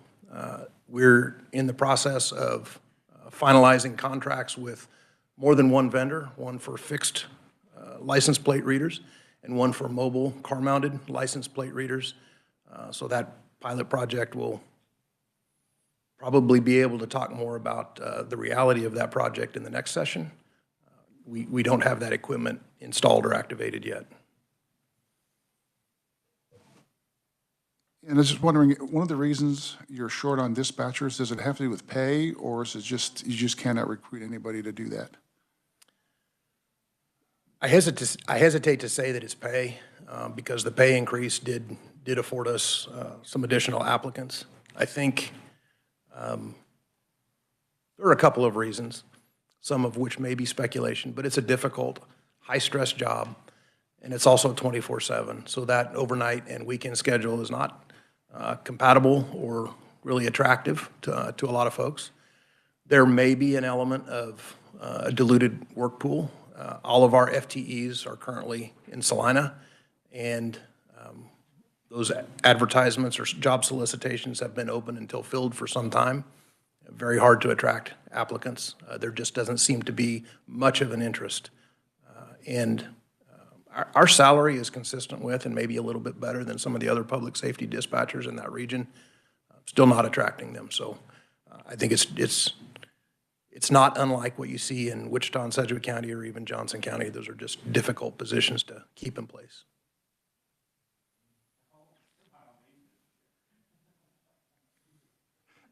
[SPEAKER 8] We're in the process of finalizing contracts with more than one vendor, one for fixed license plate readers and one for mobile car-mounted license plate readers. So that pilot project will probably be able to talk more about the reality of that project in the next session. We don't have that equipment installed or activated yet.
[SPEAKER 2] And I was just wondering, one of the reasons you're short on dispatchers, does it have to do with pay, or is it just, you just cannot recruit anybody to do that?
[SPEAKER 8] I hesitate to say that it's pay, because the pay increase did afford us some additional applicants. I think there are a couple of reasons, some of which may be speculation, but it's a difficult, high-stress job, and it's also 24/7. So that overnight and weekend schedule is not compatible or really attractive to a lot of folks. There may be an element of a diluted work pool. All of our FTEs are currently in Salina, and those advertisements or job solicitations have been open until filled for some time. Very hard to attract applicants. There just doesn't seem to be much of an interest. And our salary is consistent with and maybe a little bit better than some of the other public safety dispatchers in that region. Still not attracting them. So I think it's not unlike what you see in Wichita and Sedgwick County or even Johnson County. Those are just difficult positions to keep in place.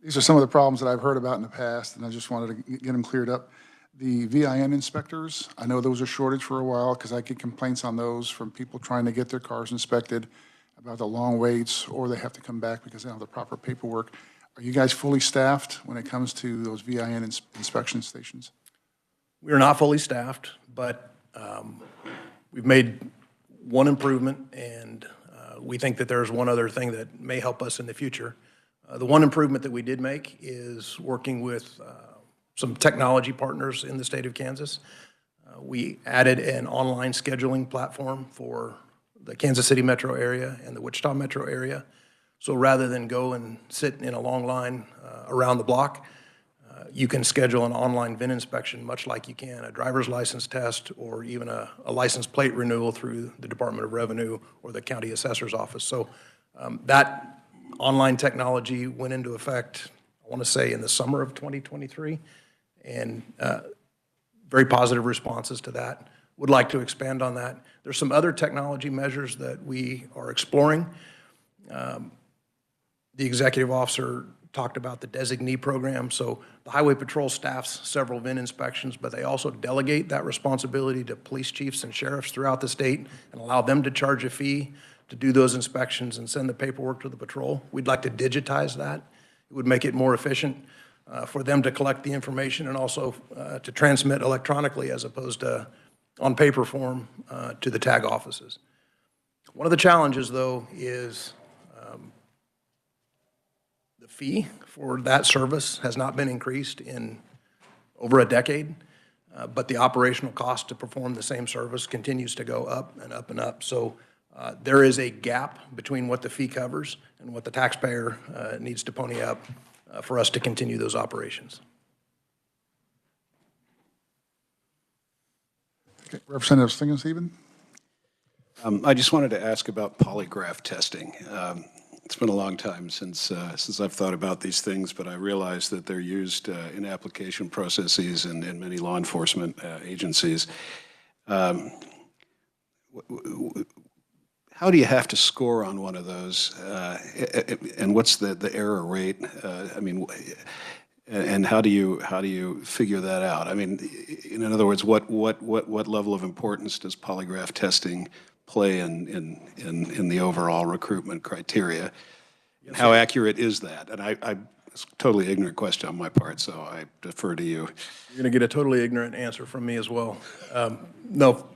[SPEAKER 2] These are some of the problems that I've heard about in the past, and I just wanted to get them cleared up. The VIN inspectors, I know there was a shortage for a while because I get complaints on those from people trying to get their cars inspected about the long waits, or they have to come back because they don't have the proper paperwork. Are you guys fully staffed when it comes to those VIN inspection stations?
[SPEAKER 8] We are not fully staffed, but we've made one improvement, and we think that there's one other thing that may help us in the future. The one improvement that we did make is working with some technology partners in the state of Kansas. We added an online scheduling platform for the Kansas City metro area and the Wichita metro area. So rather than go and sit in a long line around the block, you can schedule an online VIN inspection much like you can a driver's license test or even a license plate renewal through the Department of Revenue or the county assessor's office. So that online technology went into effect, I want to say, in the summer of 2023, and very positive responses to that. Would like to expand on that. There's some other technology measures that we are exploring. The executive officer talked about the designee program. So the Highway Patrol staffs several VIN inspections, but they also delegate that responsibility to police chiefs and sheriffs throughout the state and allow them to charge a fee to do those inspections and send the paperwork to the patrol. We'd like to digitize that. It would make it more efficient for them to collect the information and also to transmit electronically as opposed to on paper form to the tag offices. One of the challenges, though, is the fee for that service has not been increased in over a decade, but the operational cost to perform the same service continues to go up and up and up. So there is a gap between what the fee covers and what the taxpayer needs to pony up for us to continue those operations.
[SPEAKER 2] Okay. Representative Stingley-Stephen?
[SPEAKER 9] I just wanted to ask about polygraph testing. It's been a long time since I've thought about these things, but I realize that they're used in application processes and in many law enforcement agencies. How do you have to score on one of those, and what's the error rate? I mean, and how do you figure that out? I mean, in other words, what level of importance does polygraph testing play in the overall recruitment criteria? And how accurate is that? And it's a totally ignorant question on my part, so I defer to you.
[SPEAKER 8] You're going to get a totally ignorant answer from me as well. No,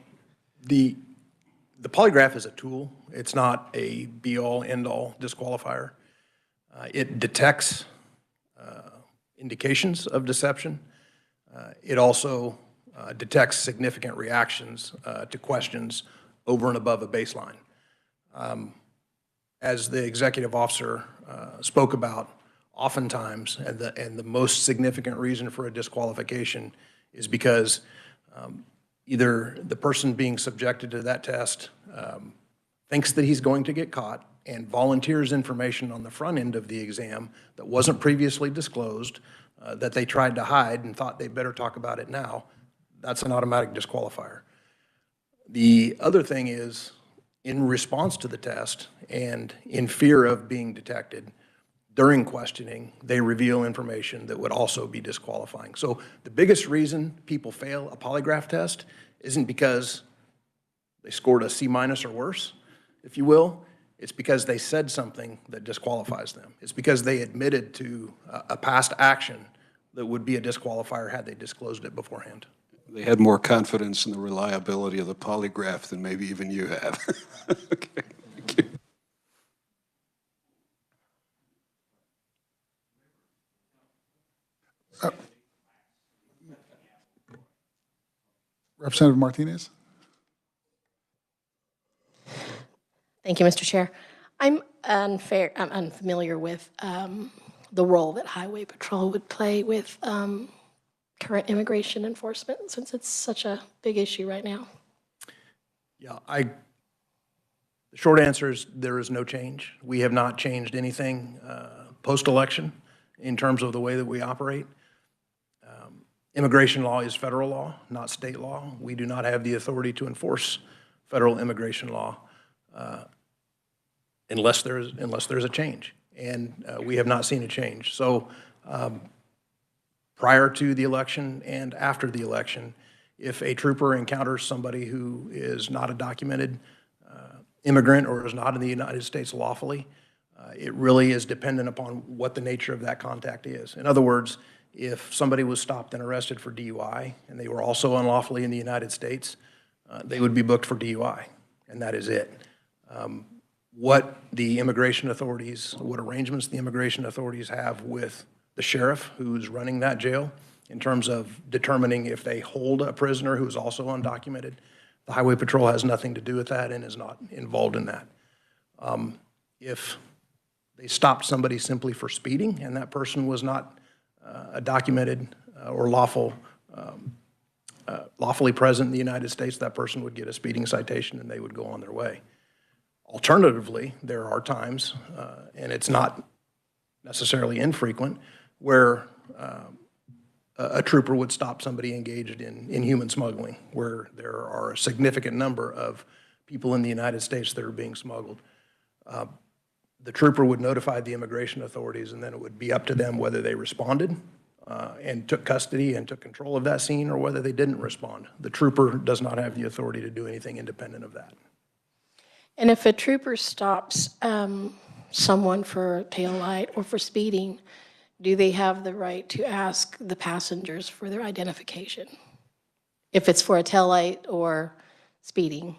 [SPEAKER 8] the polygraph is a tool. It's not a be-all, end-all disqualifier. It detects indications of deception. It also detects significant reactions to questions over and above a baseline. As the executive officer spoke about, oftentimes, and the most significant reason for a disqualification is because either the person being subjected to that test thinks that he's going to get caught and volunteers information on the front end of the exam that wasn't previously disclosed, that they tried to hide and thought they'd better talk about it now. That's an automatic disqualifier. The other thing is in response to the test and in fear of being detected, during questioning, they reveal information that would also be disqualifying. So the biggest reason people fail a polygraph test isn't because they scored a C- or worse, if you will. It's because they said something that disqualifies them. It's because they admitted to a past action that would be a disqualifier had they disclosed it beforehand.
[SPEAKER 9] They had more confidence in the reliability of the polygraph than maybe even you have. Okay, thank you.
[SPEAKER 2] Representative Martinez?
[SPEAKER 10] Thank you, Mr. Chair. I'm unfamiliar with the role that Highway Patrol would play with current immigration enforcement, since it's such a big issue right now.
[SPEAKER 8] Yeah, the short answer is there is no change. We have not changed anything post-election in terms of the way that we operate. Immigration law is federal law, not state law. We do not have the authority to enforce federal immigration law unless there's a change, and we have not seen a change. So prior to the election and after the election, if a trooper encounters somebody who is not a documented immigrant or is not in the United States lawfully, it really is dependent upon what the nature of that contact is. In other words, if somebody was stopped and arrested for DUI and they were also unlawfully in the United States, they would be booked for DUI, and that is it. What the immigration authorities, what arrangements the immigration authorities have with the sheriff who's running that jail in terms of determining if they hold a prisoner who's also undocumented, the Highway Patrol has nothing to do with that and is not involved in that. If they stopped somebody simply for speeding and that person was not a documented or lawfully present in the United States, that person would get a speeding citation and they would go on their way. Alternatively, there are times, and it's not necessarily infrequent, where a trooper would stop somebody engaged in human smuggling, where there are a significant number of people in the United States that are being smuggled. The trooper would notify the immigration authorities, and then it would be up to them whether they responded and took custody and took control of that scene, or whether they didn't respond. The trooper does not have the authority to do anything independent of that.
[SPEAKER 10] And if a trooper stops someone for a tail light or for speeding, do they have the right to ask the passengers for their identification? If it's for a tail light or speeding,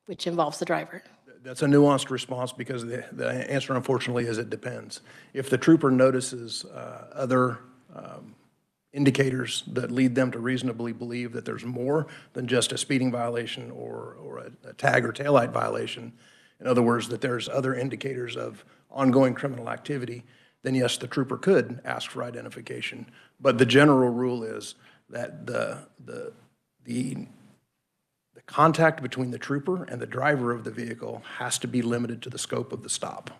[SPEAKER 10] which involves the driver?
[SPEAKER 8] That's a nuanced response because the answer, unfortunately, is it depends. If the trooper notices other indicators that lead them to reasonably believe that there's more than just a speeding violation or a tag or taillight violation, in other words, that there's other indicators of ongoing criminal activity, then yes, the trooper could ask for identification. But the general rule is that the contact between the trooper and the driver of the vehicle has to be limited to the scope of the stop.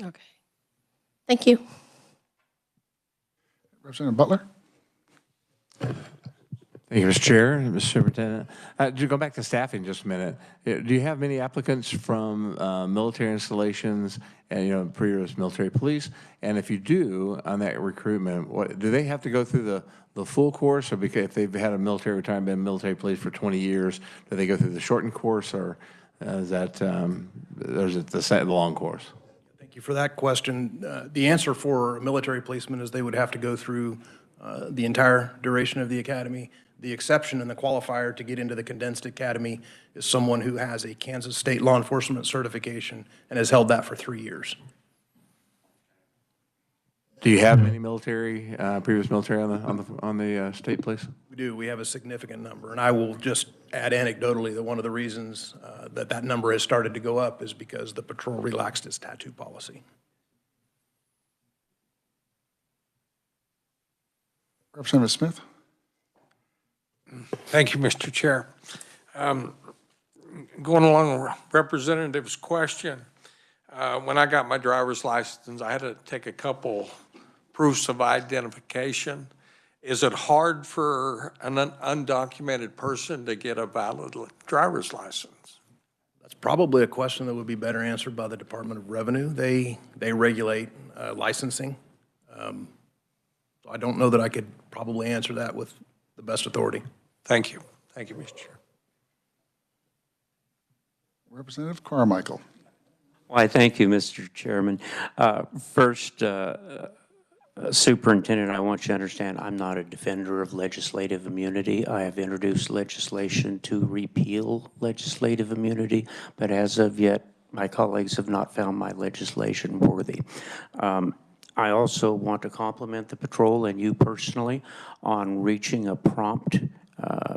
[SPEAKER 10] Okay. Thank you.
[SPEAKER 2] Representative Butler?
[SPEAKER 11] Thank you, Mr. Chair, Mr. Superintendent. To go back to staffing just a minute, do you have many applicants from military installations and, previous military police? And if you do, on that recruitment, do they have to go through the full course, or because if they've had a military retirement, been military police for 20 years, do they go through the shortened course, or is it the long course?
[SPEAKER 8] Thank you for that question. The answer for a military policeman is they would have to go through the entire duration of the academy. The exception and the qualifier to get into the condensed academy is someone who has a Kansas State law enforcement certification and has held that for 3 years.
[SPEAKER 11] Do you have any military, previous military on the state police?
[SPEAKER 8] We do. We have a significant number. And I will just add anecdotally that one of the reasons that number has started to go up is because the patrol relaxed its tattoo policy.
[SPEAKER 2] Representative Smith?
[SPEAKER 7] Thank you, Mr. Chair. Going along with Representative's question, when I got my driver's license, I had to take a couple proofs of identification. Is it hard for an undocumented person to get a valid driver's license?
[SPEAKER 8] That's probably a question that would be better answered by the Department of Revenue. They regulate licensing. So I don't know that I could probably answer that with the best authority.
[SPEAKER 7] Thank you. Thank you, Mr. Chair.
[SPEAKER 2] Representative Carmichael.
[SPEAKER 5] Why, thank you, Mr. Chairman. First, Superintendent, I want you to understand I'm not a defender of legislative immunity. I have introduced legislation to repeal legislative immunity, but as of yet, my colleagues have not found my legislation worthy. I also want to compliment the patrol and you personally on reaching a prompt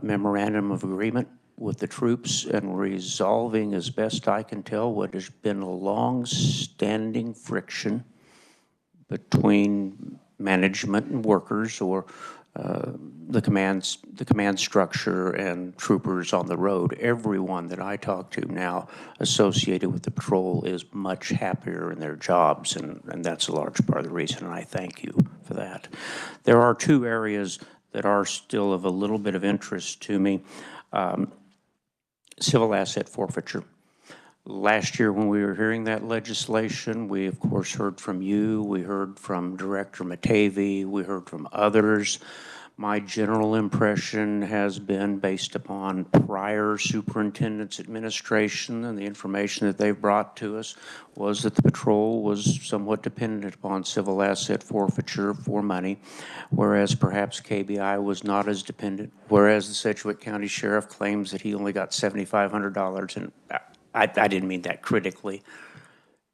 [SPEAKER 5] memorandum of agreement with the troops and resolving, as best I can tell, what has been a long-standing friction between management and workers, or the command structure and troopers on the road. Everyone that I talk to now associated with the patrol is much happier in their jobs, and that's a large part of the reason, and I thank you for that. There are two areas that are still of a little bit of interest to me. Civil asset forfeiture. Last year when we were hearing that legislation, we of course heard from you, we heard from Director Matavy, we heard from others. My general impression has been, based upon prior superintendent's administration and the information that they've brought to us, was that the patrol was somewhat dependent upon civil asset forfeiture for money, whereas perhaps KBI was not as dependent, whereas the Sedgwick County Sheriff claims that he only got $7,500, and I didn't mean that critically.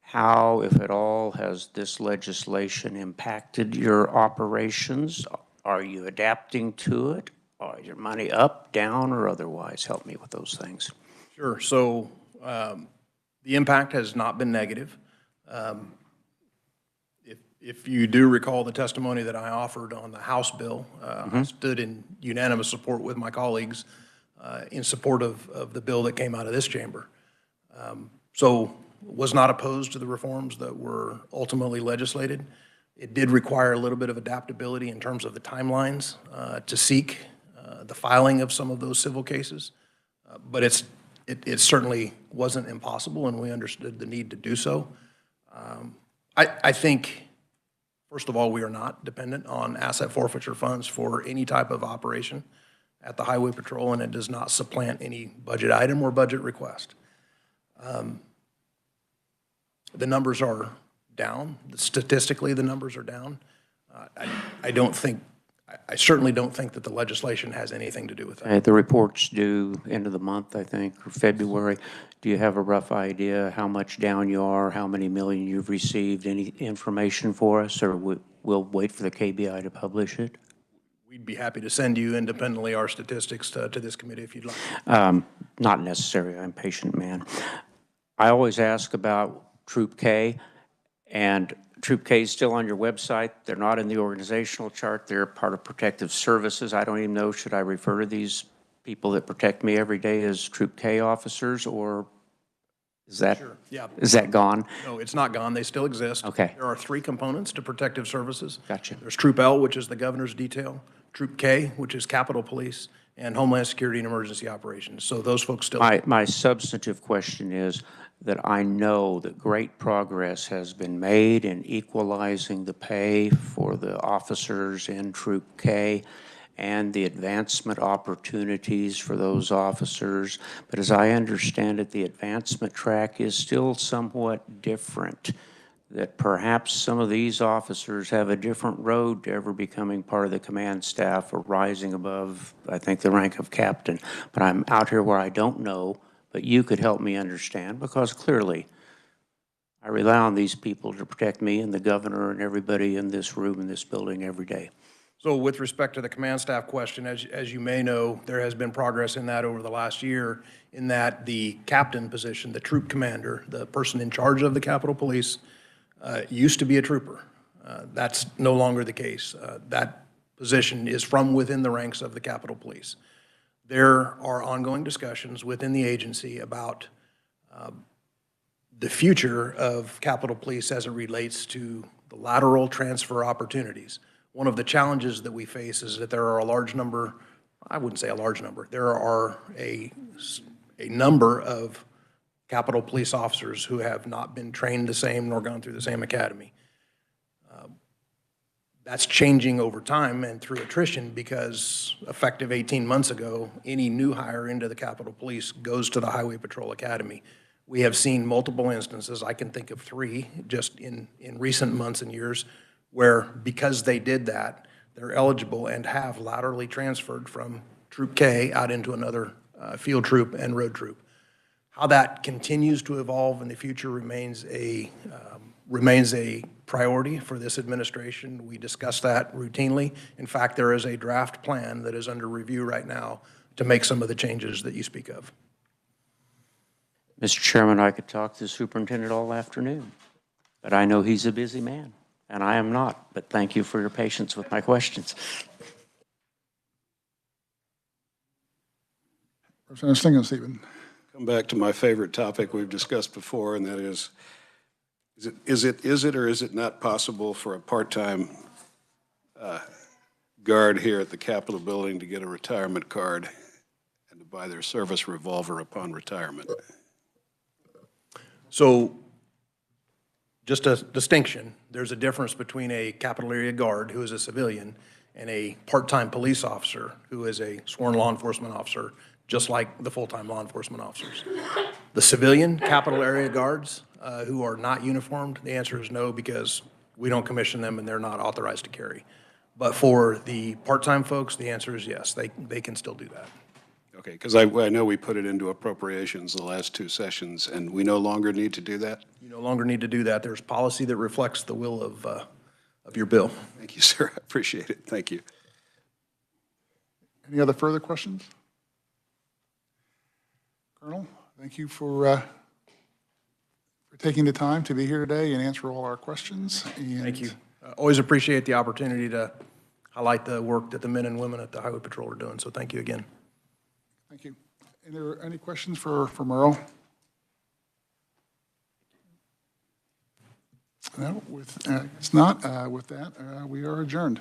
[SPEAKER 5] How, if at all, has this legislation impacted your operations? Are you adapting to it? Are your money up, down, or otherwise? Help me with those things.
[SPEAKER 8] Sure. So the impact has not been negative. If you do recall the testimony that I offered on the House bill, I stood in unanimous support with my colleagues in support of the bill that came out of this chamber. So was not opposed to the reforms that were ultimately legislated. It did require a little bit of adaptability in terms of the timelines to seek the filing of some of those civil cases, but it certainly wasn't impossible, and we understood the need to do so. I think, first of all, we are not dependent on asset forfeiture funds for any type of operation at the Highway Patrol, and it does not supplant any budget item or budget request. The numbers are down. Statistically, the numbers are down. I certainly don't think that the legislation has anything to do with that.
[SPEAKER 5] The report's due end of the month, I think, or February. Do you have a rough idea how much down you are, how many million you've received? Any information for us, or we'll wait for the KBI to publish it?
[SPEAKER 8] We'd be happy to send you independently our statistics to this committee if you'd like.
[SPEAKER 5] Not necessary. I'm a patient man. I always ask about Troop K, and Troop K is still on your website. They're not in the organizational chart. They're part of protective services. I don't even know, should I refer to these people that protect me every day as Troop K officers, or is that,
[SPEAKER 8] Sure. Yeah.
[SPEAKER 5] is that gone?
[SPEAKER 8] No, it's not gone. They still exist.
[SPEAKER 5] Okay.
[SPEAKER 8] There are three components to protective services.
[SPEAKER 5] Gotcha.
[SPEAKER 8] There's Troop L, which is the governor's detail, Troop K, which is Capitol Police, and Homeland Security and Emergency Operations. So those folks still.
[SPEAKER 5] My substantive question is that I know that great progress has been made in equalizing the pay for the officers in Troop K and the advancement opportunities for those officers. But as I understand it, the advancement track is still somewhat different, that perhaps some of these officers have a different road to ever becoming part of the command staff or rising above, I think, the rank of captain. But I'm out here where I don't know, but you could help me understand, because clearly I rely on these people to protect me and the governor and everybody in this room, in this building every day.
[SPEAKER 8] So with respect to the command staff question, as you may know, there has been progress in that over the last year, in that the captain position, the troop commander, the person in charge of the Capitol Police, used to be a trooper. That's no longer the case. That position is from within the ranks of the Capitol Police. There are ongoing discussions within the agency about the future of Capitol Police as it relates to the lateral transfer opportunities. One of the challenges that we face is that there are a large number, I wouldn't say a large number, there are a number of Capitol police officers who have not been trained the same nor gone through the same academy. That's changing over time and through attrition because effective 18 months ago, any new hire into the Capitol Police goes to the Highway Patrol Academy. We have seen multiple instances, I can think of 3 just in recent months and years, where because they did that, they're eligible and have laterally transferred from Troop K out into another field troop and road troop. How that continues to evolve in the future remains a priority for this administration. We discuss that routinely. In fact, there is a draft plan that is under review right now to make some of the changes that you speak of.
[SPEAKER 5] Mr. Chairman, I could talk to the superintendent all afternoon, but I know he's a busy man, and I am not. But thank you for your patience with my questions.
[SPEAKER 2] Representative Stephen.
[SPEAKER 9] Come back to my favorite topic we've discussed before, and that is it or is it not possible for a part-time guard here at the Capitol building to get a retirement card and to buy their service revolver upon retirement?
[SPEAKER 8] So just a distinction, there's a difference between a Capitol area guard who is a civilian and a part-time police officer who is a sworn law enforcement officer, just like the full-time law enforcement officers. The civilian Capitol area guards who are not uniformed, the answer is no, because we don't commission them and they're not authorized to carry. But for the part-time folks, the answer is yes, they can still do that.
[SPEAKER 9] Okay, because I know we put it into appropriations the last 2 sessions, and we no longer need to do that?
[SPEAKER 8] You no longer need to do that. There's policy that reflects the will of your bill.
[SPEAKER 9] Thank you, sir. I appreciate it. Thank you.
[SPEAKER 2] Any other further questions? Colonel, thank you for taking the time to be here today and answer all our questions. And
[SPEAKER 8] Thank you. Always appreciate the opportunity to highlight the work that the men and women at the Highway Patrol are doing, so thank you again.
[SPEAKER 2] Thank you. Are there any questions for Merle? No, it's not. With that, we are adjourned.